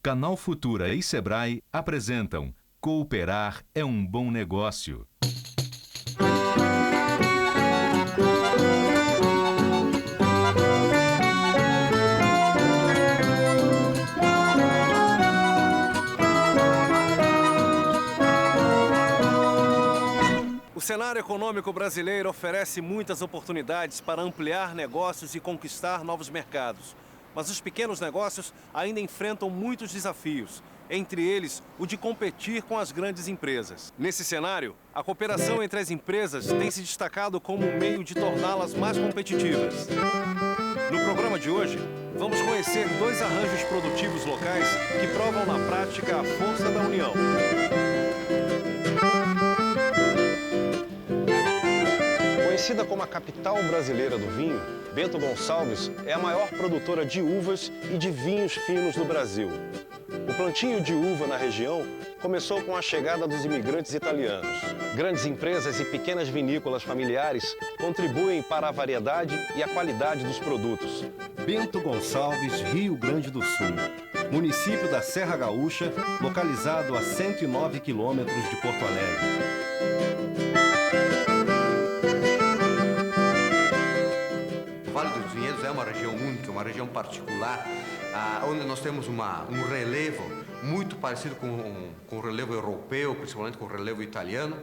Canal Futura e Sebrae apresentam Cooperar é um bom negócio. O cenário econômico brasileiro oferece muitas oportunidades para ampliar negócios e conquistar novos mercados. Mas os pequenos negócios ainda enfrentam muitos desafios, entre eles o de competir com as grandes empresas. Nesse cenário, a cooperação entre as empresas tem se destacado como um meio de torná-las mais competitivas. No programa de hoje, vamos conhecer dois arranjos produtivos locais que provam na prática a força da união. Conhecida como a capital brasileira do vinho, Bento Gonçalves é a maior produtora de uvas e de vinhos finos do Brasil. O plantio de uva na região começou com a chegada dos imigrantes italianos. Grandes empresas e pequenas vinícolas familiares contribuem para a variedade e a qualidade dos produtos. Bento Gonçalves, Rio Grande do Sul. Município da Serra Gaúcha, localizado a 109 quilômetros de Porto Alegre. O Vale dos Vinhedos é uma região única, uma região particular, onde nós temos um relevo muito parecido com o relevo europeu, principalmente com o relevo italiano.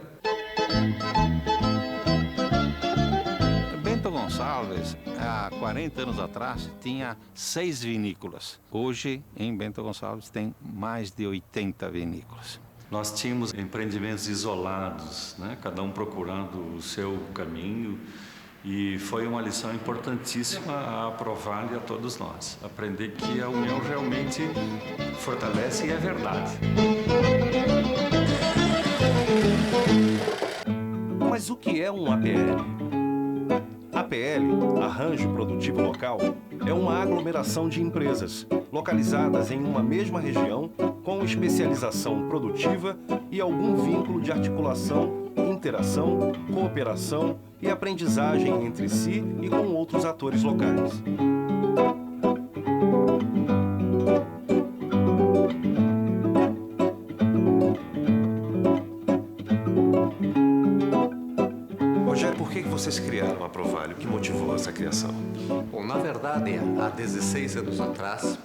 Bento Gonçalves, há 40 anos atrás, tinha 6 vinícolas. Hoje, em Bento Gonçalves, tem mais de 80 vinícolas. Nós tínhamos empreendimentos isolados, né? Cada um procurando o seu caminho. E foi uma lição importantíssima a provar-lhe a todos nós. Aprender que a união realmente fortalece e é verdade. Mas o que é um APL? APL, Arranjo Produtivo Local, é uma aglomeração de empresas localizadas em uma mesma região com especialização produtiva e algum vínculo de articulação, interação, cooperação e aprendizagem entre si e com outros atores locais. Rogério, por que vocês criaram a Provalho? O que motivou essa criação? Bom, na verdade, há 16 anos atrás,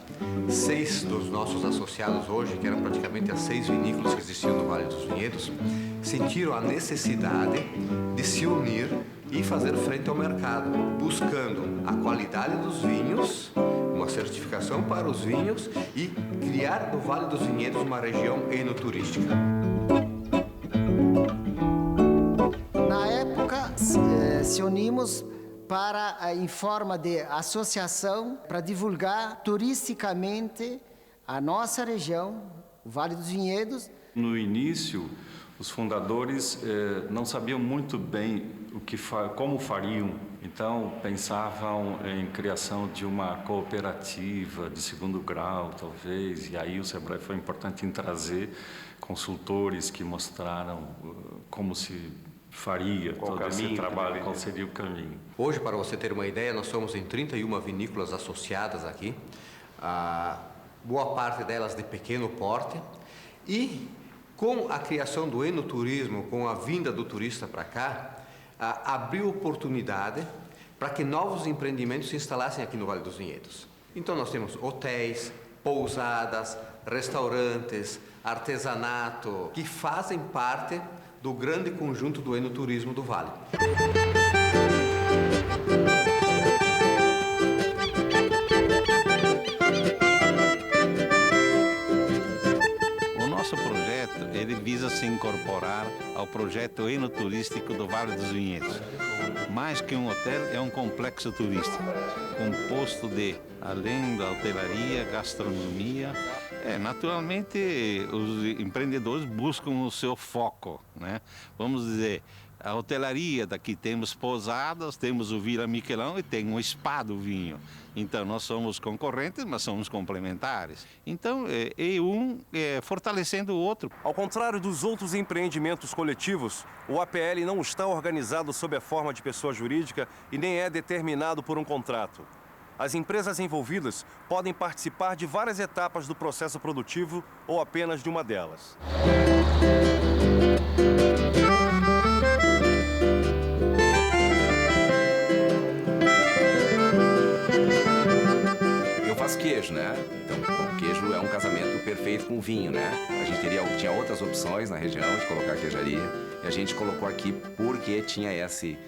6 dos nossos associados hoje, que eram praticamente as 6 vinícolas que existiam no Vale dos Vinhedos, sentiram a necessidade de se unir e fazer frente ao mercado, buscando a qualidade dos vinhos, uma certificação para os vinhos e criar no Vale dos Vinhedos uma região enoturística. Na época, se unimos em forma de associação para divulgar turisticamente a nossa região, o Vale dos Vinhedos. No início, os fundadores não sabiam muito bem como fariam, então pensavam em criação de uma cooperativa de segundo grau, talvez, e aí o Sebrae foi importante em trazer consultores que mostraram como se faria todo esse trabalho, qual seria o caminho. Hoje, para você ter uma ideia, nós somos em 31 vinícolas associadas aqui, boa parte delas de pequeno porte, e com a criação do enoturismo, com a vinda do turista para cá, abriu oportunidade para que novos empreendimentos se instalassem aqui no Vale dos Vinhedos. Então nós temos hotéis, pousadas, restaurantes, artesanato, que fazem parte do grande conjunto do enoturismo do Vale. Ele visa se incorporar ao projeto enoturístico do Vale dos Vinhedos. Mais que um hotel, é um complexo turístico, composto de, além da hotelaria, gastronomia. Naturalmente, os empreendedores buscam o seu foco, né? Vamos dizer, a hotelaria daqui temos pousadas, temos o Vila Miquelão e tem um spa do vinho. Então, nós somos concorrentes, mas somos complementares. Então, fortalecendo o outro. Ao contrário dos outros empreendimentos coletivos, o APL não está organizado sob a forma de pessoa jurídica e nem é determinado por um contrato. as empresas envolvidas podem participar de várias etapas do processo produtivo ou apenas de uma delas. Eu faço queijo, né? Então, o queijo é um casamento perfeito com o vinho, né? A gente tinha outras opções na região de colocar queijaria, e a gente colocou aqui porque tinha esse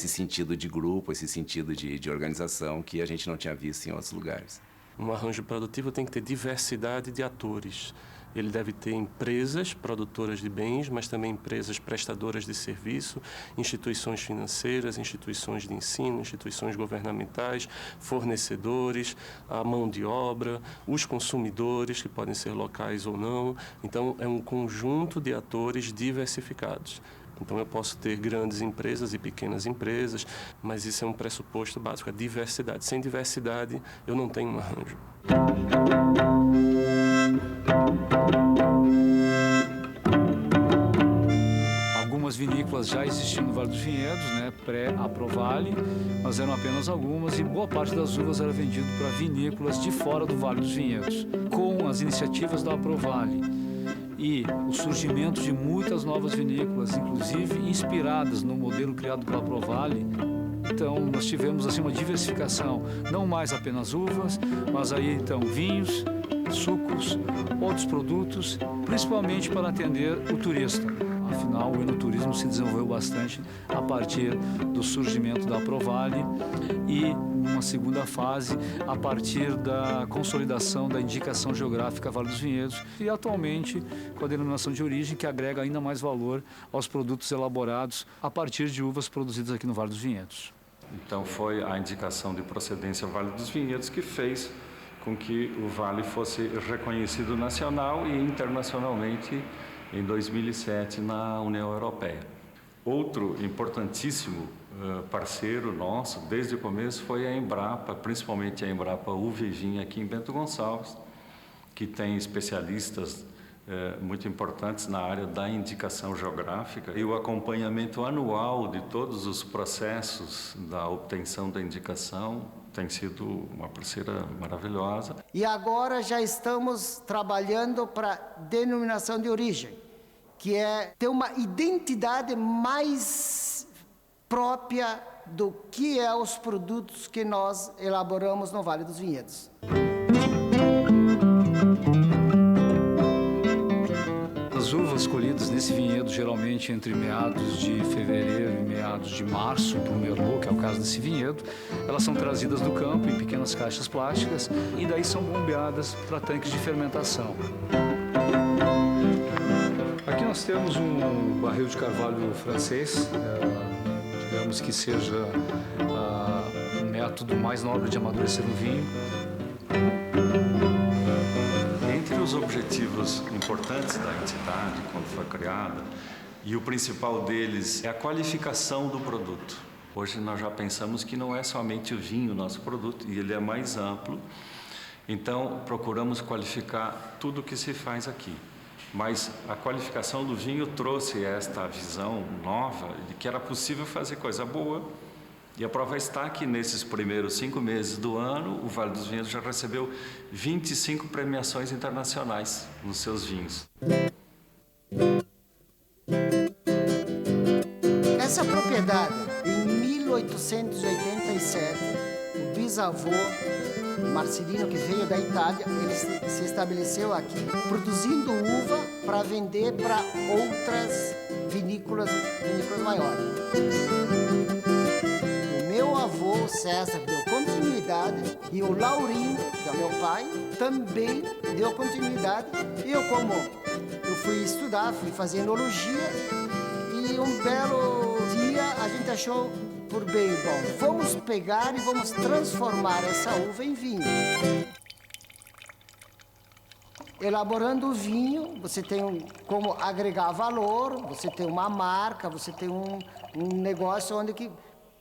sentido de grupo, esse sentido de organização que a gente não tinha visto em outros lugares. Um arranjo produtivo tem que ter diversidade de atores. Ele deve ter empresas produtoras de bens, mas também empresas prestadoras de serviço, instituições financeiras, instituições de ensino, instituições governamentais, fornecedores, a mão de obra, os consumidores, que podem ser locais ou não. Então, é um conjunto de atores diversificados. Então, eu posso ter grandes empresas e pequenas empresas, mas isso é um pressuposto básico, a diversidade. Sem diversidade, eu não tenho um arranjo. Algumas vinícolas já existiam no Vale dos Vinhedos, né, pré-Aprovale, mas eram apenas algumas, e boa parte das uvas era vendido para vinícolas de fora do Vale dos Vinhedos. Com as iniciativas da Aprovale e o surgimento de muitas novas vinícolas, inclusive inspiradas no modelo criado pela Aprovale, então nós tivemos assim uma diversificação, não mais apenas uvas, mas aí então vinhos, sucos, outros produtos, principalmente para atender o turista. Afinal, o enoturismo se desenvolveu bastante a partir do surgimento da Aprovale e, uma segunda fase, a partir da consolidação da indicação geográfica Vale dos Vinhedos e, atualmente, com a denominação de origem, que agrega ainda mais valor aos produtos elaborados a partir de uvas produzidas aqui no Vale dos Vinhedos. Então, foi a indicação de procedência Vale dos Vinhedos que fez com que o Vale fosse reconhecido nacional e internacionalmente em 2007 na União Europeia. Outro importantíssimo parceiro nosso, desde o começo, foi a Embrapa, principalmente a Embrapa Uva e Vinho aqui em Bento Gonçalves, que tem especialistas muito importantes na área da indicação geográfica e o acompanhamento anual de todos os processos da obtenção da indicação. Tem sido uma parceira maravilhosa. E agora já estamos trabalhando para denominação de origem, que é ter uma identidade mais própria do que é os produtos que nós elaboramos no Vale dos Vinhedos. As uvas colhidas nesse vinhedo, geralmente entre meados de fevereiro e meados de março, para o Merlot, que é o caso desse vinhedo, elas são trazidas do campo em pequenas caixas plásticas e daí são bombeadas para tanques de fermentação. Aqui nós temos um barril de carvalho francês, digamos que seja o método mais nobre de amadurecer um vinho. Entre os objetivos importantes da entidade, quando foi criada, e o principal deles é a qualificação do produto. Hoje nós já pensamos que não é somente o vinho o nosso produto, e ele é mais amplo. Então, procuramos qualificar tudo o que se faz aqui. Mas a qualificação do vinho trouxe esta visão nova de que era possível fazer coisa boa. E a prova está que nesses primeiros 5 meses do ano, o Vale dos Vinhedos já recebeu 25 premiações internacionais nos seus vinhos. Essa propriedade, em 1887, o bisavô Marcelino, que veio da Itália, ele se estabeleceu aqui, produzindo uva para vender para outras vinícolas maiores. Meu avô César deu continuidade e o Laurindo, que é o meu pai, também deu continuidade. E eu fui estudar, fui fazer enologia e um belo dia a gente achou por bem, bom, vamos pegar e vamos transformar essa uva em vinho. Elaborando o vinho, você tem como agregar valor, você tem uma marca, você tem um negócio onde que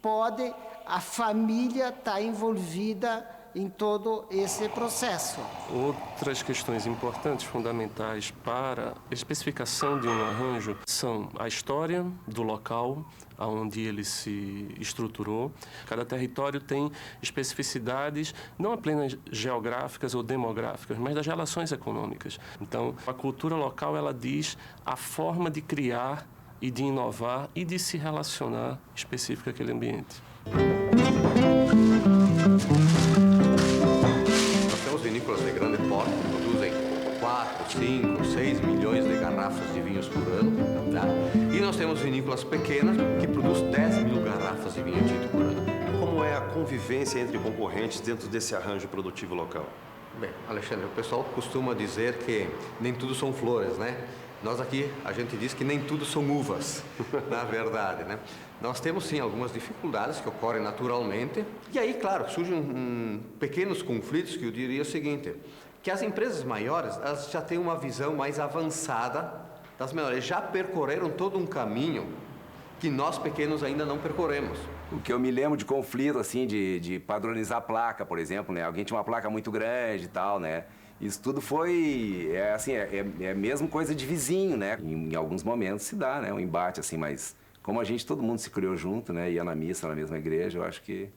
pode a família estar envolvida em todo esse processo. Outras questões importantes, fundamentais para a especificação de um arranjo são a história do local onde ele se estruturou. Cada território tem especificidades não apenas geográficas ou demográficas, mas das relações econômicas. Então, a cultura local ela diz a forma de criar e de inovar e de se relacionar específico àquele ambiente. Nós temos vinícolas de grande porte que produzem 4, 5, 6 milhões de garrafas de vinhos por ano, tá? E nós temos vinícolas pequenas que produzem 10 mil garrafas de vinho tinto por ano. Como é a convivência entre concorrentes dentro desse arranjo produtivo local? Bem, Alexandre, o pessoal costuma dizer que nem tudo são flores, né? Nós aqui, a gente diz que nem tudo são uvas, na verdade, né? Nós temos, sim, algumas dificuldades que ocorrem naturalmente. E aí, claro, surgem pequenos conflitos que eu diria o seguinte, que as empresas maiores, elas já têm uma visão mais avançada das menores. Já percorreram todo um caminho que nós pequenos ainda não percorremos. O que eu me lembro de conflito, assim, de padronizar a placa, por exemplo, né? Alguém tinha uma placa muito grande e tal, né? Isso tudo foi, é mesmo coisa de vizinho, né? Em alguns momentos se dá, né? Um embate, assim, mas como todo mundo se criou junto, né? Ia na missa, na mesma igreja, eu acho que,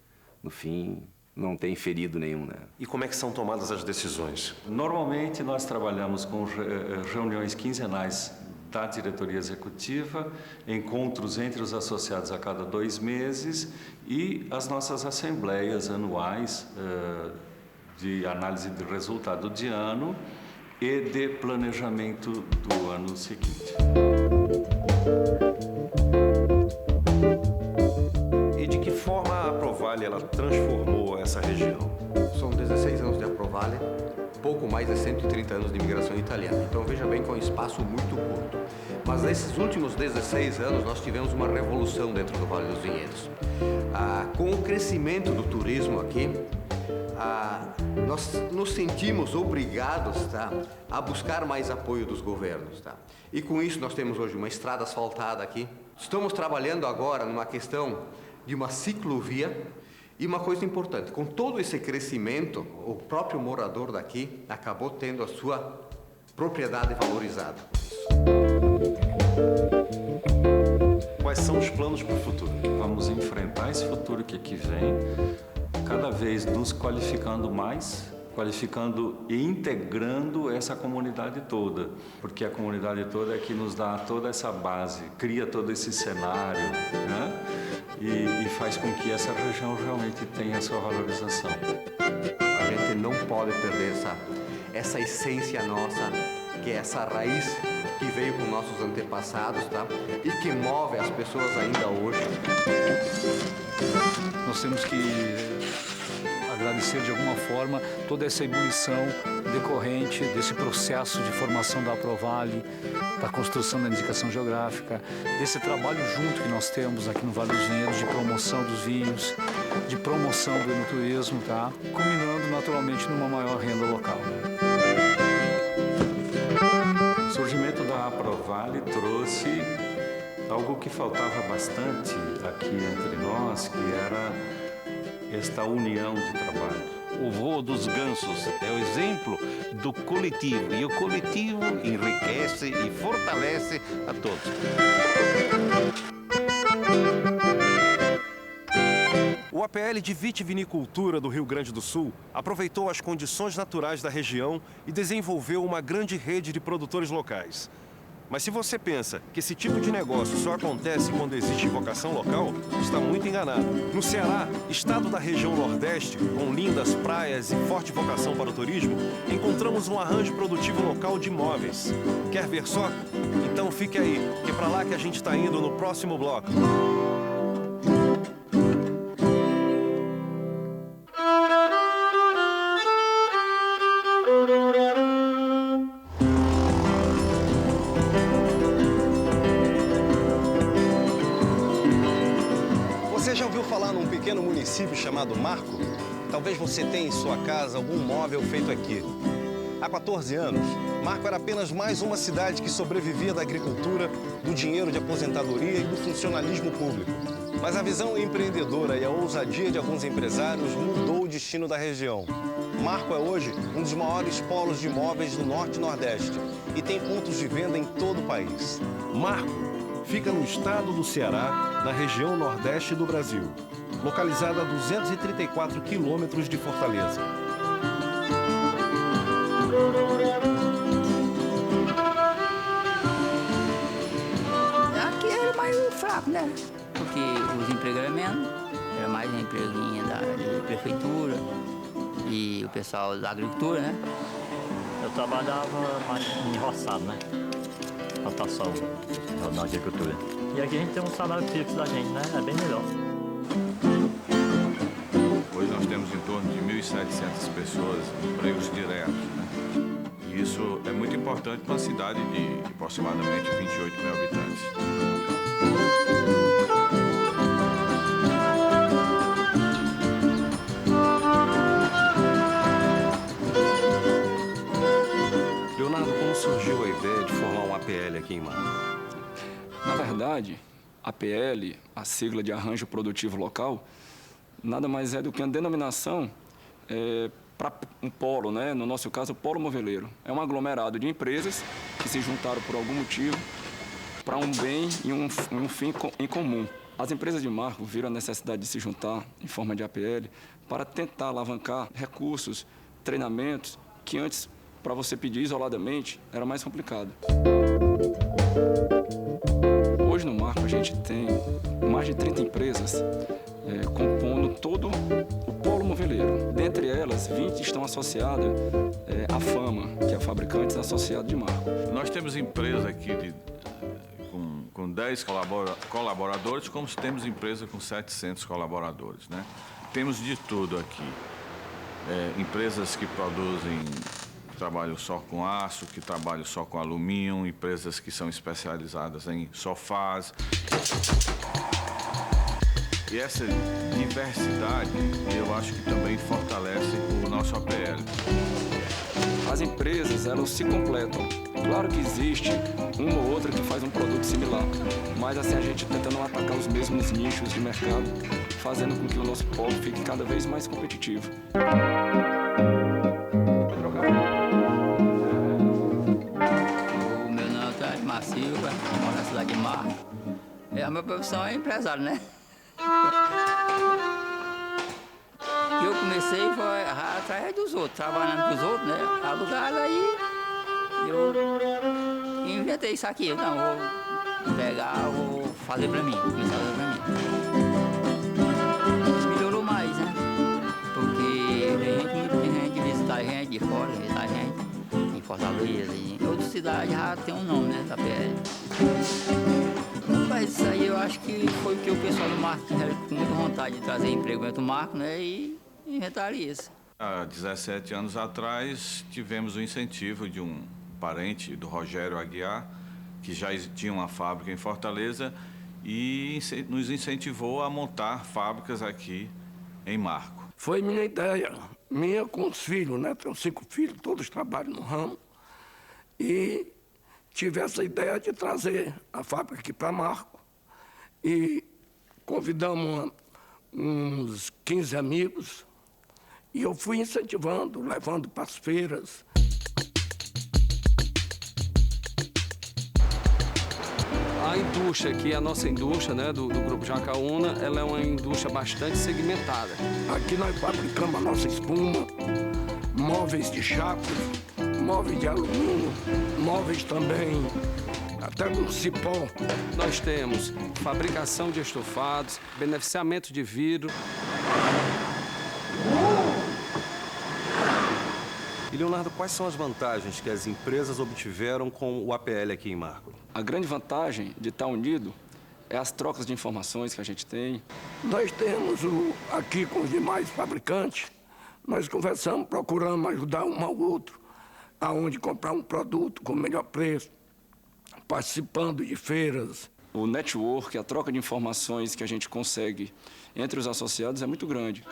no fim, não tem ferido nenhum, né? E como é que são tomadas as decisões? Normalmente nós trabalhamos com reuniões quinzenais da diretoria executiva, encontros entre os associados a cada 2 meses e as nossas assembleias anuais de análise de resultado de ano e de planejamento do ano seguinte. E de que forma a Provale ela transformou essa região? São 16 anos de Provale, pouco mais de 130 anos de imigração italiana. Então, veja bem que é um espaço muito curto. Mas nesses últimos 16 anos, nós tivemos uma revolução dentro do Vale dos Vinhedos. Com o crescimento do turismo aqui, nós nos sentimos obrigados, tá, a buscar mais apoio dos governos. Tá? E com isso nós temos hoje uma estrada asfaltada aqui. Estamos trabalhando agora numa questão de uma ciclovia. E uma coisa importante, com todo esse crescimento, o próprio morador daqui acabou tendo a sua propriedade valorizada. Quais são os planos para o futuro? Vamos enfrentar esse futuro que aqui vem, cada vez nos qualificando mais, qualificando e integrando essa comunidade toda, porque a comunidade toda é que nos dá toda essa base, cria todo esse cenário, né? E faz com que essa região realmente tenha a sua valorização. A gente não pode perder essa essência nossa, que é essa raiz que veio com nossos antepassados, tá? E que move as pessoas ainda hoje. Nós temos que agradecer de alguma forma toda essa ebulição decorrente desse processo de formação da Provale, da construção da indicação geográfica, desse trabalho junto que nós temos aqui no Vale dos Vinhedos de promoção dos vinhos, de promoção do enoturismo, tá? Culminando naturalmente numa maior renda local. O surgimento da Provale trouxe algo que faltava bastante aqui entre nós, que era esta união de trabalho. O voo dos gansos é o exemplo do coletivo, e o coletivo enriquece e fortalece a todos. O APL de Vitivinicultura do Rio Grande do Sul aproveitou as condições naturais da região e desenvolveu uma grande rede de produtores locais. Mas se você pensa que esse tipo de negócio só acontece quando existe vocação local, está muito enganado. No Ceará, estado da região Nordeste, com lindas praias e forte vocação para o turismo, encontramos um arranjo produtivo local de imóveis. Quer ver só? Então fique aí, que é para lá que a gente está indo no próximo bloco. Você já ouviu falar num pequeno município chamado Marco? Talvez você tenha em sua casa algum móvel feito aqui. Há 14 anos, Marco era apenas mais uma cidade que sobrevivia da agricultura, do dinheiro de aposentadoria e do funcionalismo público. Mas a visão empreendedora e a ousadia de alguns empresários mudou o destino da região. Marco é hoje um dos maiores polos de imóveis do Norte e Nordeste e tem pontos de venda em todo o país. Marco fica no estado do Ceará, na região Nordeste do Brasil, localizada a 234 quilômetros de Fortaleza. Aqui era mais fraco, né? Porque os empregos eram menos, era mais a empreguinha da prefeitura e o pessoal da agricultura, né? Eu trabalhava mais em roçado, né? Plantação, na agricultura. E aqui a gente tem um salário fixo da gente, né? É bem melhor. Hoje nós temos em torno de 1.700 pessoas em empregos diretos, né? E isso é muito importante para uma cidade de aproximadamente 28 mil habitantes. Leonardo, como surgiu a ideia de formar um APL aqui em Marco? Na verdade, APL, a sigla de Arranjo Produtivo Local, nada mais é do que uma denominação para um polo, né? No nosso caso, o polo moveleiro. É um aglomerado de empresas que se juntaram por algum motivo para um bem e um fim em comum. As empresas de Marco viram a necessidade de se juntar em forma de APL para tentar alavancar recursos, treinamentos, que antes, para você pedir isoladamente, era mais complicado. Hoje no Marco a gente tem mais de 30 empresas compondo todo o polo moveleiro. Dentre elas, 20 estão associadas à Fama, que é a Fabricantes Associados de Marco. Nós temos empresa aqui com 10 colaboradores, como temos empresa com 700 colaboradores, né? Temos de tudo aqui. Empresas que produzem, que trabalham só com aço, que trabalham só com alumínio, empresas que são especializadas em sofás. E essa diversidade, eu acho que também fortalece o nosso APL. As empresas, elas se completam. Claro que existe uma ou outra que faz um produto similar, mas assim a gente tenta não atacar os mesmos nichos de mercado, fazendo com que o nosso polo fique cada vez mais competitivo. O meu nome é Antônio Mar Silva, moro na cidade de Marco. A minha profissão é empresário, né? Eu comecei foi atrás dos outros, trabalhando com os outros, né? Alugado, aí eu inventei isso aqui. Não, vou pegar, vou fazer pra mim, começar a fazer pra mim. Melhorou mais, né? Porque tem gente visitar a gente de fora, visitar a gente em Fortaleza, em outras cidades já tem um nome, né? Da PL. Mas isso aí eu acho que foi porque o pessoal do Marco tinha com muita vontade de trazer emprego dentro do Marco, né? E inventaram isso. Há 17 anos atrás, tivemos o incentivo de um parente do Rogério Aguiar, que já tinha uma fábrica em Fortaleza, e nos incentivou a montar fábricas aqui em Marco. Foi minha ideia, minha com os filhos, né? Tenho 5 filhos, todos trabalham no ramo. E tive essa ideia de trazer a fábrica aqui para Marco. E convidamos uns 15 amigos. E eu fui incentivando, levando para as feiras. A indústria, que é a nossa indústria, né, do Grupo Jacaúna, ela é uma indústria bastante segmentada. Aqui nós fabricamos a nossa espuma, móveis de chapos, móveis de alumínio, móveis também, até com cipó. Nós temos fabricação de estofados, beneficiamento de vidro. E, Leonardo, quais são as vantagens que as empresas obtiveram com o APL aqui em Marco? A grande vantagem de estar unido é as trocas de informações que a gente tem. Nós temos aqui com os demais fabricantes, nós conversamos, procuramos ajudar um ao outro, aonde comprar um produto com melhor preço, participando de feiras. O network, a troca de informações que a gente consegue entre os associados é muito grande.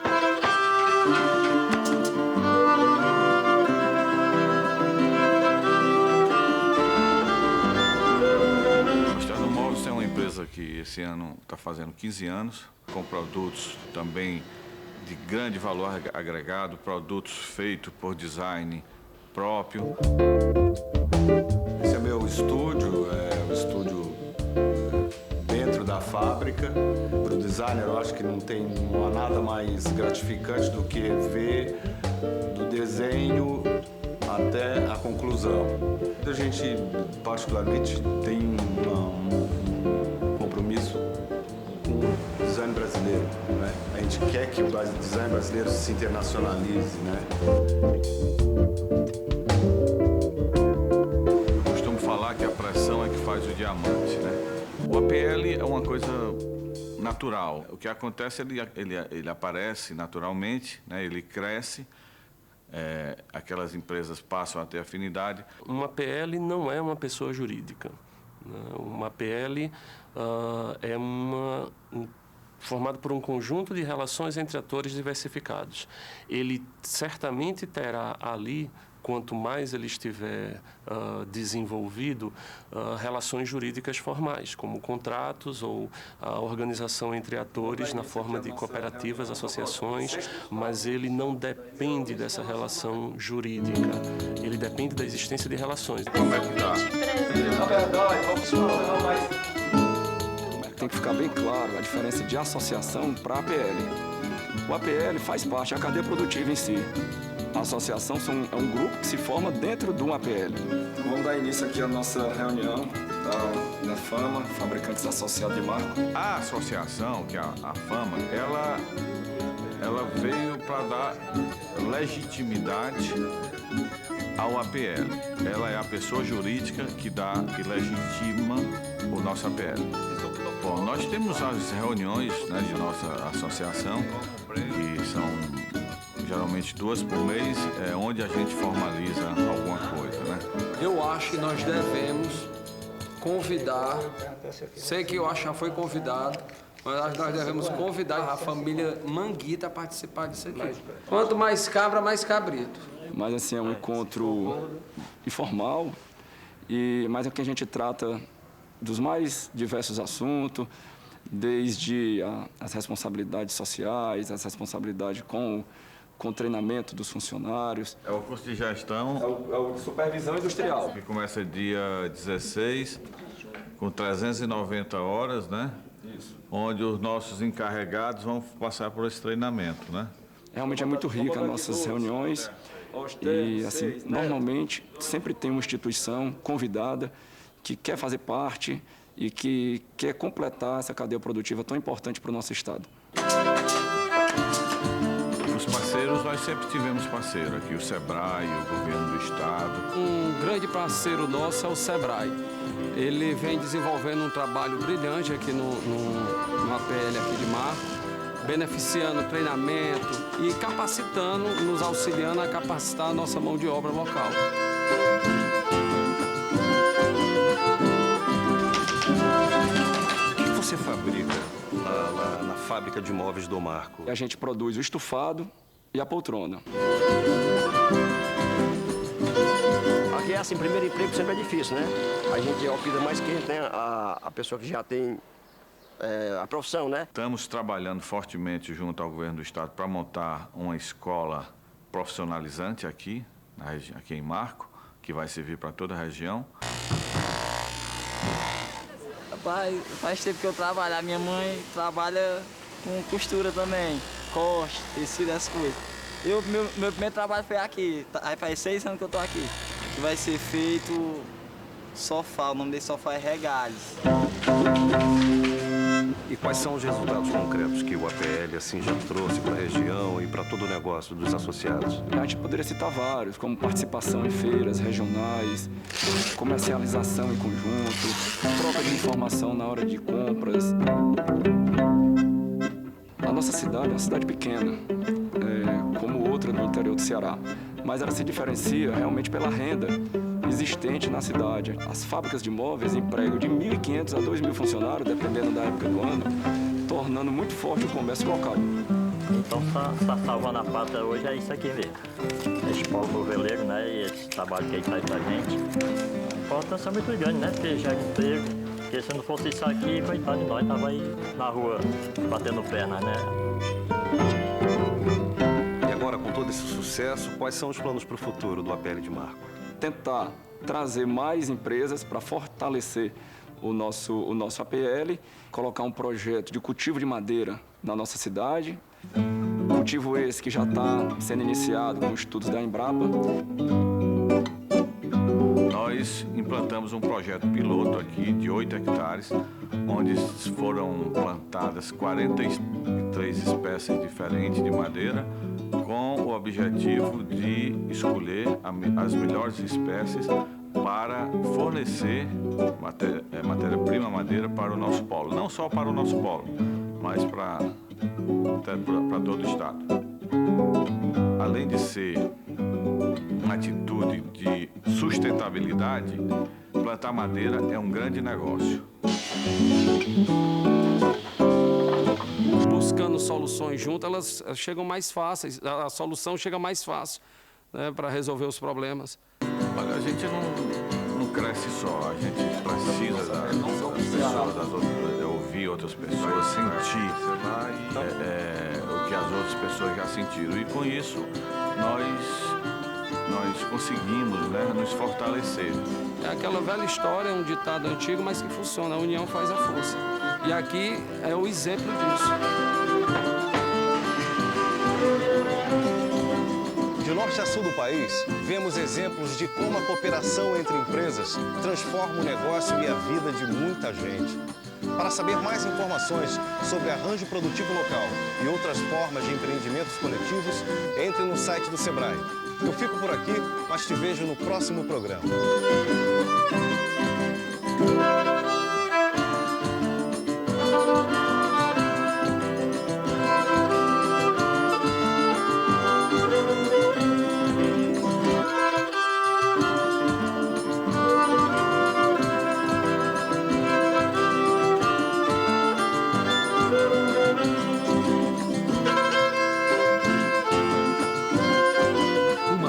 Que esse ano está fazendo 15 anos, com produtos também de grande valor agregado, produtos feitos por design próprio. Esse é meu estúdio, é o estúdio dentro da fábrica. Para o designer, eu acho que não há nada mais gratificante do que ver do desenho até a conclusão. A gente, particularmente, tem um compromisso com o design brasileiro, né? A gente quer que o design brasileiro se internacionalize, né? Eu costumo falar que a pressão é que faz o diamante, né? O APL é uma coisa natural. O que acontece, ele aparece naturalmente, né? Ele cresce. Aquelas empresas passam a ter afinidade. Uma APL não é uma pessoa jurídica, né? Uma APL é formado por um conjunto de relações entre atores diversificados. Ele certamente terá ali, quanto mais ele estiver desenvolvido, relações jurídicas formais, como contratos ou a organização entre atores na forma de cooperativas, associações, mas ele não depende dessa relação jurídica. Ele depende da existência de relações. Como é que dá? Na verdade, vamos falar mais. Tem que ficar bem claro a diferença de associação para APL. O APL faz parte da cadeia produtiva em si. A associação é um grupo que se forma dentro de um APL. Vamos dar início aqui à nossa reunião da FAMA, Fabricantes Associados de Marco. A associação, que é a FAMA, ela veio para dar legitimidade ao APL. Ela é a pessoa jurídica que legitima o nosso APL. Bom, nós temos as reuniões, né, de nossa associação, que são geralmente 2 por mês, onde a gente formaliza alguma coisa, né? Eu acho que nós devemos convidar, sei que eu acho que já foi convidado, mas nós devemos convidar a família Manguita a participar disso aqui. Quanto mais cabra, mais cabrito. Mas assim, é um encontro informal, mas é que a gente trata dos mais diversos assuntos, desde as responsabilidades sociais, as responsabilidades com o treinamento dos funcionários. É o curso de gestão. É o de supervisão industrial. Que começa dia 16, com 390 horas, né? Isso. Onde os nossos encarregados vão passar por esse treinamento, né? Realmente é muito rica as nossas reuniões. E, assim, normalmente, sempre tem uma instituição convidada que quer fazer parte e que quer completar essa cadeia produtiva tão importante para o nosso Estado. Os parceiros, nós sempre tivemos parceiro aqui, o SEBRAE, o Governo do Estado. Um grande parceiro nosso é o SEBRAE. Ele vem desenvolvendo um trabalho brilhante aqui no APL aqui de Marco, beneficiando treinamento e capacitando, nos auxiliando a capacitar a nossa mão de obra local. O que você fabrica na fábrica de móveis do Marco? A gente produz o estofado e a poltrona. Aqui é assim, primeiro emprego sempre é difícil, né? A gente opta mais que tem a pessoa que já tem a profissão, né? Estamos trabalhando fortemente junto ao Governo do Estado para montar uma escola profissionalizante aqui em Marco, que vai servir para toda a região. Rapaz, faz tempo que eu trabalho. A minha mãe trabalha com costura também, corte, tecido, essas coisas. Meu primeiro trabalho foi aqui, aí faz 6 anos que eu tô aqui. Que vai ser feito sofá, o nome desse sofá é Regales. E quais são os resultados concretos que o APL assim, já trouxe para a região e para todo o negócio dos associados? A gente poderia citar vários, como participação em feiras regionais, comercialização em conjunto, troca de informação na hora de compras. A nossa cidade é uma cidade pequena, como outra no interior do Ceará, mas ela se diferencia realmente pela renda existente na cidade. As fábricas de móveis empregam de 1.500 a 2.000 funcionários, dependendo da época do ano, tornando muito forte o comércio local. Então, está salvando a pátria hoje é isso aqui mesmo. Esse polo moveleiro, né, e esse trabalho que ele faz pra gente. A importância é muito grande, né, porque gera emprego, Porque se não fosse isso aqui, coitado de nós, tava aí na rua batendo perna, né? E agora, com todo esse sucesso, quais são os planos para o futuro do APL de Marco? Tentar trazer mais empresas para fortalecer o nosso APL, colocar um projeto de cultivo de madeira na nossa cidade, cultivo esse que já está sendo iniciado com estudos da Embrapa. Nós implantamos um projeto piloto aqui de 8 hectares, onde foram plantadas 43 espécies diferentes de madeira, com o objetivo de escolher as melhores espécies para fornecer matéria-prima madeira para o nosso polo. Não só para o nosso polo, mas para todo o estado. Além de ser uma atitude de sustentabilidade, plantar madeira é um grande negócio. Buscando soluções juntas, elas chegam mais fáceis, a solução chega mais fácil, né, para resolver os problemas. Olha, a gente não cresce só, a gente precisa das pessoas, ouvir outras pessoas, sentir o que as outras pessoas já sentiram. E com isso, nós conseguimos, né, nos fortalecer. É aquela velha história, um ditado antigo, mas que funciona, a união faz a força. E aqui é o exemplo disso. De norte a sul do país, vemos exemplos de como a cooperação entre empresas transforma o negócio e a vida de muita gente. Para saber mais informações sobre arranjo produtivo local e outras formas de empreendimentos coletivos, entre no site do Sebrae. Eu fico por aqui, mas te vejo no próximo programa.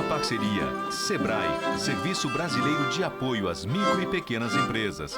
Parceria Sebrae, Serviço Brasileiro de Apoio às Micro e Pequenas Empresas.